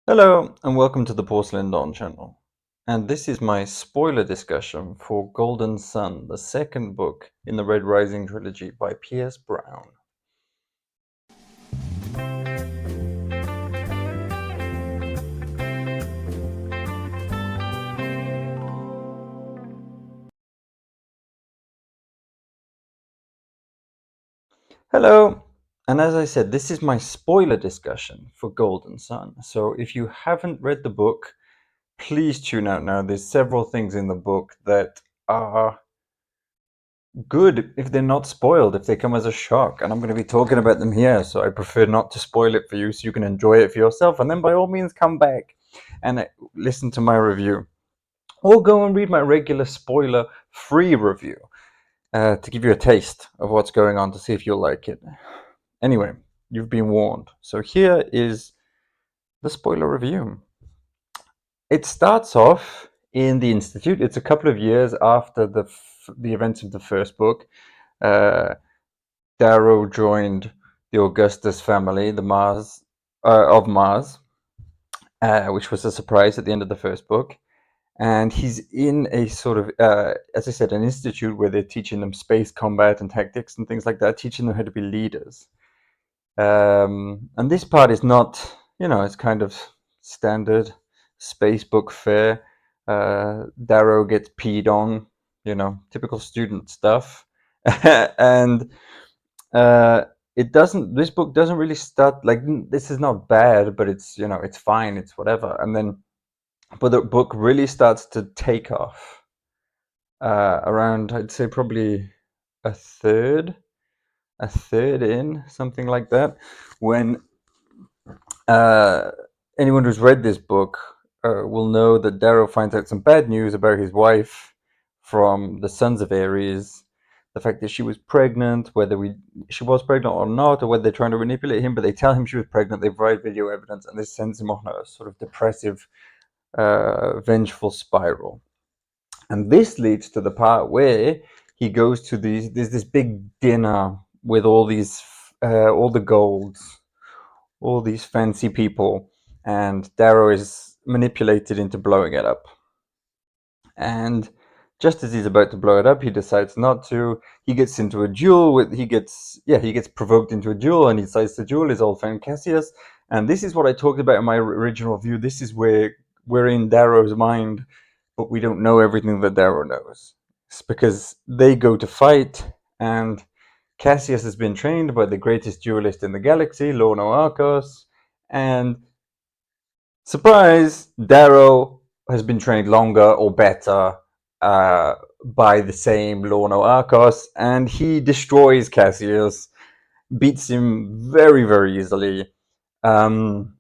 Hello and welcome to the Porcelain channel. And this is my spoiler discussion for Golden Sun, the second book in the Red Rising trilogy by P.S. Brown. Hello! And as I said, this is my spoiler discussion for Golden Sun. So if you haven't read the book, please tune out now. There's several things in the book that are good if they're not spoiled, if they come as a shock, and I'm going to be talking about them here, so I prefer not to spoil it for you so you can enjoy it for yourself, and then by all means come back and listen to my review, or go and read my regular spoiler-free review to give you a taste of what's going on, to see if you'll like it. Anyway, you've been warned. So here is the spoiler review. It starts off in the Institute. It's a couple of years after the events of the first book. Darrow joined the Augustus family, the Mars of Mars, which was a surprise at the end of the first book. And he's in a sort of, as I said, an institute where they're teaching them space combat and tactics and things like that, teaching them how to be leaders. And this part is not, it's kind of standard space book fare. Darrow gets peed on, typical student stuff. And this book doesn't really start like, this is not bad, but it's, it's fine, it's whatever. And then, but the book really starts to take off around, I'd say probably a third in, something like that, when anyone who's read this book will know that Darrow finds out some bad news about his wife from the Sons of Ares, the fact that she was pregnant, whether she was pregnant or not, or whether they're trying to manipulate him, but they tell him she was pregnant, they provide video evidence, and this sends him on a sort of depressive, vengeful spiral. And this leads to the part where he goes to there's this big dinner with all the golds, all these fancy people, and Darrow is manipulated into blowing it up. And just as he's about to blow it up, he decides not to. He gets into a duel he gets provoked into a duel, and he decides to duel his old friend Cassius. And this is what I talked about in my original view. This is where we're in Darrow's mind, but we don't know everything that Darrow knows. It's because they go to fight, and Cassius has been trained by the greatest duelist in the galaxy, Lono Arcos, and surprise, Darrow has been trained longer or better by the same Lono Arcos, and he destroys Cassius, beats him very, very easily. And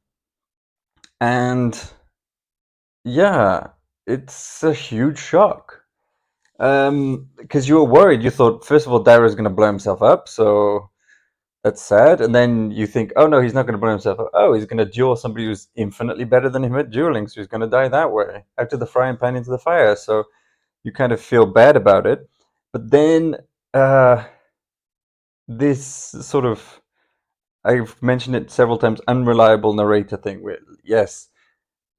yeah, it's a huge shock. Because you were worried. You thought, first of all, Darrow's going to blow himself up, so that's sad. And then you think, oh no, he's not going to blow himself up. Oh, he's going to duel somebody who's infinitely better than him at dueling, so he's going to die that way, out of the frying pan into the fire. So you kind of feel bad about it. But then this sort of, I've mentioned it several times, unreliable narrator thing where, yes,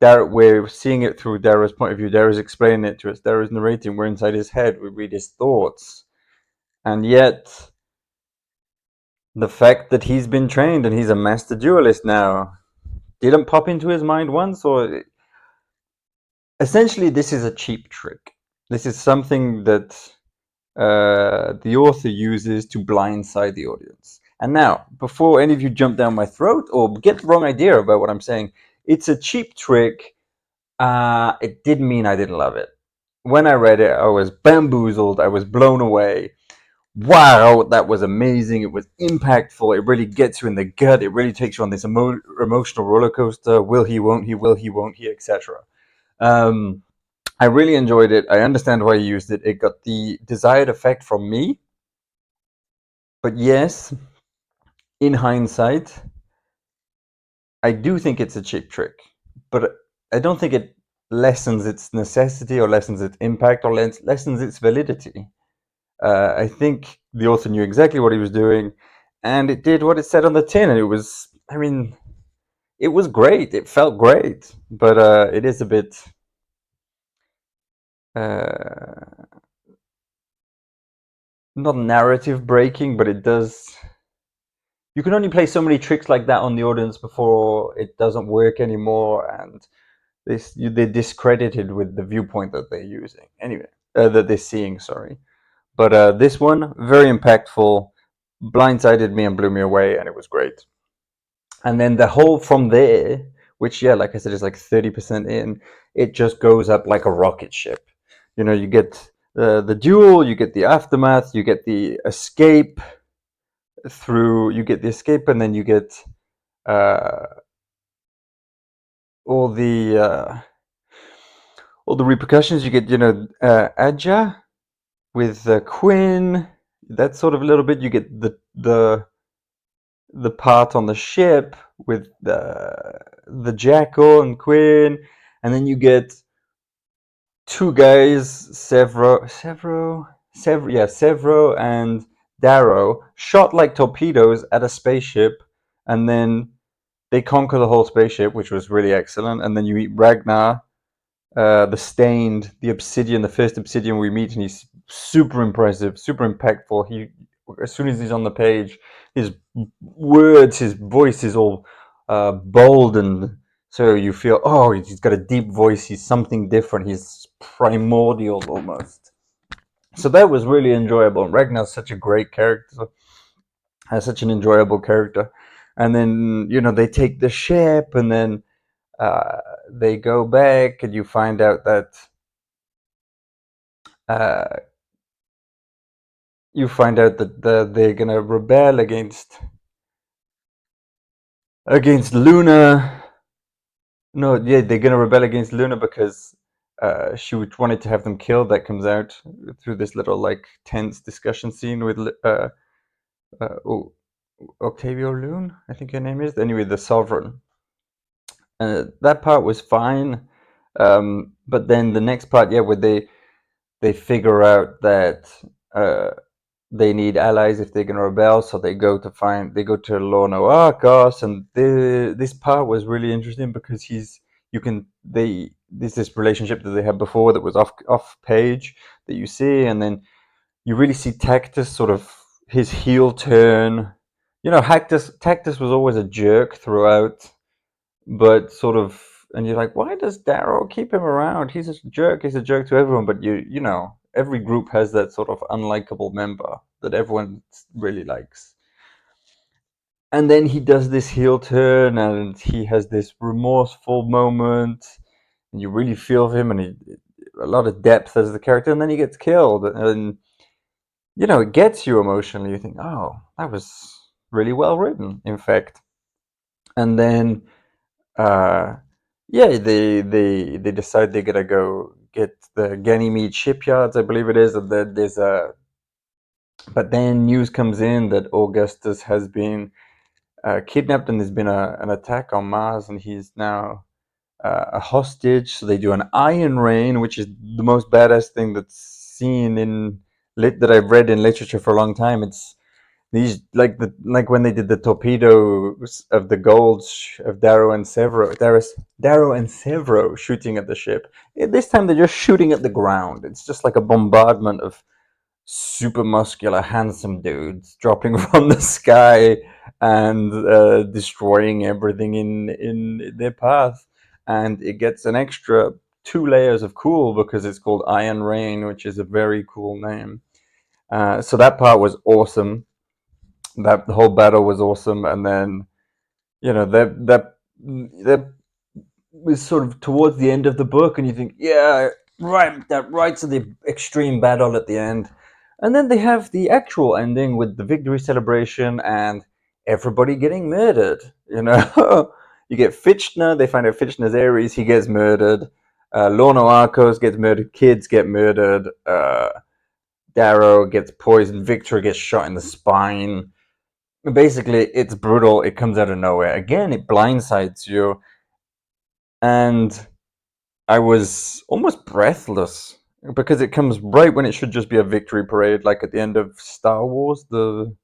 we're seeing it through Darrow's point of view. Darrow's explaining it to us. Darrow's narrating. We're inside his head. We read his thoughts. And yet, the fact that he's been trained and he's a master duelist now didn't pop into his mind once, or essentially this is a cheap trick. This is something that the author uses to blindside the audience. And now, before any of you jump down my throat or get the wrong idea about what I'm saying, it's a cheap trick. It didn't mean I didn't love it. When I read it, I was bamboozled. I was blown away. Wow, that was amazing. It was impactful. It really gets you in the gut. It really takes you on this emotional roller coaster. Will he, won't he, will he, won't he, etc. I really enjoyed it. I understand why you used it. It got the desired effect from me. But yes, in hindsight, I do think it's a cheap trick. But I don't think it lessens its necessity or lessens its impact or lessens its validity. I think the author knew exactly what he was doing, and it did what it said on the tin. And it was, I mean, it was great. It felt great, but it is a bit uh, not narrative breaking, but it does. You can only play so many tricks like that on the audience before it doesn't work anymore, and they're discredited with the viewpoint that they're using. Anyway, that they're seeing. Sorry, but this one very impactful, blindsided me and blew me away, and it was great. And then the whole from there, which yeah, like I said, is like 30% in, it just goes up like a rocket ship. You know, you get the duel, you get the aftermath, you get the escape you get the escape, and then you get uh, all the uh, all the repercussions. You get, Aja with Quinn. That sort of a little bit. You get the part on the ship with the Jackal and Quinn, and then you get two guys, Severo and Darrow, shot like torpedoes at a spaceship, and then they conquer the whole spaceship, which was really excellent. And then you meet Ragnar, the Stained, the Obsidian, the first Obsidian we meet, and he's super impressive, super impactful. As soon as he's on the page, his words, his voice is all bold, and so you feel, oh, he's got a deep voice. He's something different. He's primordial almost. So that was really enjoyable. Ragnar's such a great character, has such an enjoyable character. And then they take the ship, and then uh, they go back, and you find out that uh, they're gonna rebel against Luna. No, yeah, they're gonna rebel against Luna because she wanted to have them killed. That comes out through this little like tense discussion scene with oh, Octavio Lune, I think her name is. Anyway, the Sovereign. That part was fine, but then the next part, yeah, where they figure out that uh, they need allies if they're going to rebel, so they go to Lorno Arcos, and this part was really interesting because there's this relationship that they had before that was off page that you see, and then you really see Tactus sort of his heel turn. Tactus was always a jerk throughout, but sort of, and you're like, why does Darrow keep him around? He's a jerk. He's a jerk to everyone. But every group has that sort of unlikable member that everyone really likes. And then he does this heel turn, and he has this remorseful moment, and you really feel for him, and a lot of depth as the character. And then he gets killed, and it gets you emotionally. You think, oh, that was really well written, in fact. And then uh, yeah, they decide they're gonna go get the Ganymede shipyards, I believe it is, and then but then news comes in that Augustus has been kidnapped, and there's been an attack on Mars, and he's now a hostage. So they do an Iron Rain, which is the most badass thing that's seen in lit that I've read in literature for a long time. It's these like when they did the torpedoes of the golds of Darrow and Severo shooting at the ship. This time they're just shooting at the ground. It's just like a bombardment of super muscular, handsome dudes dropping from the sky and destroying everything in their path. And it gets an extra 2 layers of cool because it's called Iron Rain, which is a very cool name. So that part was awesome. That the whole battle was awesome, and then that was sort of towards the end of the book, and you think, yeah, right, that right to the extreme battle at the end, and then they have the actual ending with the victory celebration and everybody getting murdered. You get Fitchner. They find out Fitchner's Ares. He gets murdered. Lorno Arcos gets murdered. Kids get murdered. Darrow gets poisoned. Victor gets shot in the spine. Basically, it's brutal. It comes out of nowhere. Again, it blindsides you, and I was almost breathless because it comes right when it should just be a victory parade, like at the end of Star Wars, the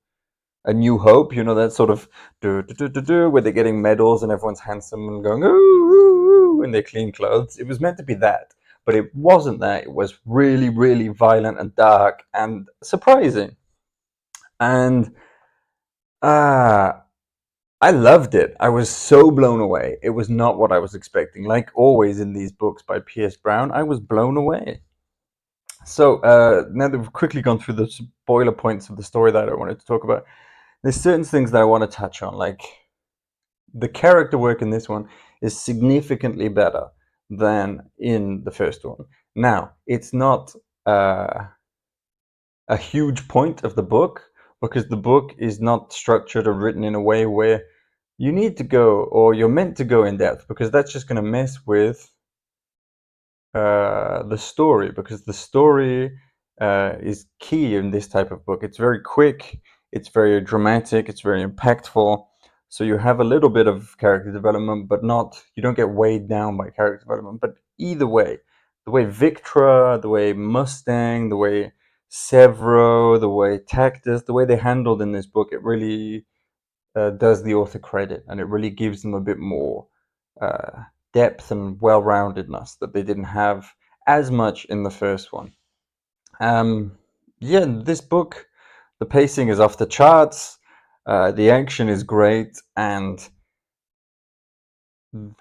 A New Hope, you know, that sort of where they're getting medals and everyone's handsome and going ooh, ooh, ooh in their clean clothes. It was meant to be that, but it wasn't that. It was really, really violent and dark and surprising. And uh, I loved it. I was so blown away. It was not what I was expecting. Like always in these books by P.S. Brown, I was blown away. So now that we've quickly gone through the spoiler points of the story that I wanted to talk about, there's certain things that I want to touch on. Like the character work in this one is significantly better than in the first one. Now, it's not a huge point of the book because the book is not structured or written in a way where you need to go or you're meant to go in depth, because that's just going to mess with the story, because the story is key in this type of book. It's very quick, it's very dramatic, it's very impactful. So you have a little bit of character development, but not, you don't get weighed down by character development. But either way, the way Victra, the way Mustang, the way Severo, the way Tactus, the way they handled in this book, it really does the author credit, and it really gives them a bit more uh, depth and well-roundedness that they didn't have as much in the first one. Um, yeah, this book, the pacing is off the charts, the action is great, and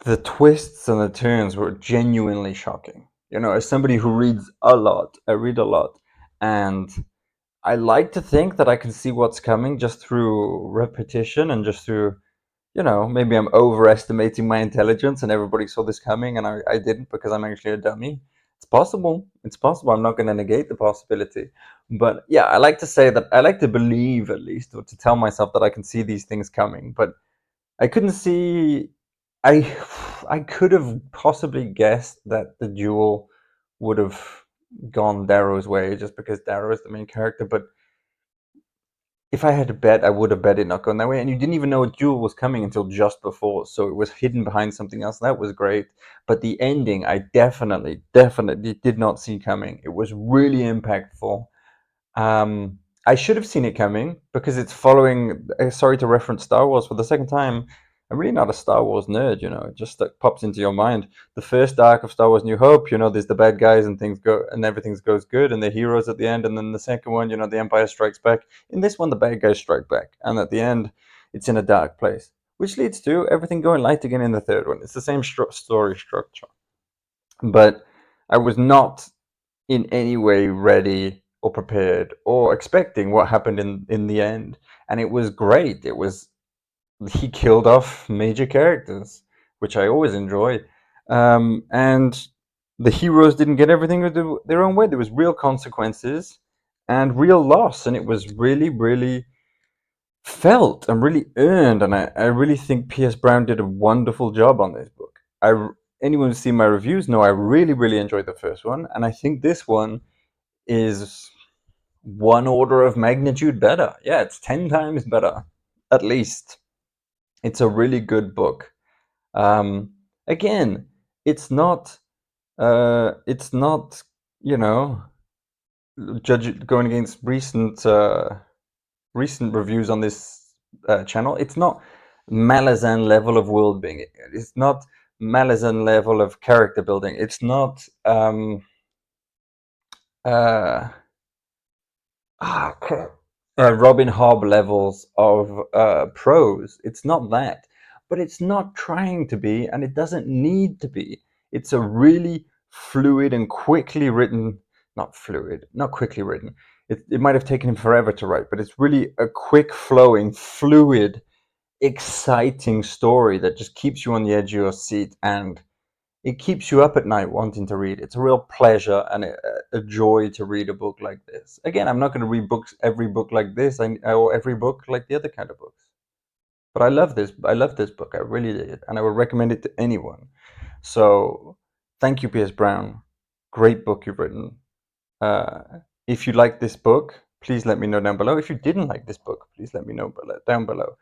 the twists and the turns were genuinely shocking. You know, as somebody who reads a lot, I read a lot, and I like to think that I can see what's coming just through repetition and just through, you know, maybe I'm overestimating my intelligence and everybody saw this coming and I didn't because I'm actually a dummy. It's possible. It's possible. I'm not going to negate the possibility. But yeah, I like to say that I like to believe, at least, or to tell myself that I can see these things coming. But I couldn't see. I I could have possibly guessed that the duel would have gone Darrow's way just because Darrow is the main character. But if I had to bet, I would have bet it not going that way. And you didn't even know a duel was coming until just before, so it was hidden behind something else. That was great. But the ending, I definitely did not see coming. It was really impactful. Um, I should have seen it coming because it's following. Sorry to reference Star Wars for the second time. I'm really not a Star Wars nerd, you know. It just like pops into your mind. The first arc of Star Wars: New Hope, you know, there's the bad guys and things go and everything goes good, and the heroes at the end. And then the second one, you know, the Empire Strikes Back. In this one, the bad guys strike back, and at the end, it's in a dark place, which leads to everything going light again in the third one. It's the same story structure, but I was not in any way ready or prepared or expecting what happened in the end. And it was great. It was, he killed off major characters, which I always enjoy. And the heroes didn't get everything their own way. There was real consequences and real loss, and it was really, really felt and really earned. And I really think P.S. Brown did a wonderful job on this book. Anyone who's seen my reviews know I really, really enjoyed the first one, and I think this one is one order of magnitude better. Yeah, it's 10 times better, at least. It's a really good book. Again, it's not, you know, going against recent reviews on this channel. It's not Malazan level of world building. It's not Malazan level of character building. It's not uh, Robin Hobb levels of prose. It's not that, but it's not trying to be, and it doesn't need to be. It's a really fluid and quickly written, not fluid, not quickly written. It might have taken him forever to write, but it's really a quick flowing, fluid, exciting story that just keeps you on the edge of your seat, and it keeps you up at night wanting to read. It's a real pleasure and a joy to read a book like this. Again, I'm not going to read every book like this, or every book like the other kind of books. But I love this. I love this book. I really did, and I would recommend it to anyone. So, thank you, P.S. Brown. Great book you've written. Uh, if you like this book, please let me know down below. If you didn't like this book, please let me know down below.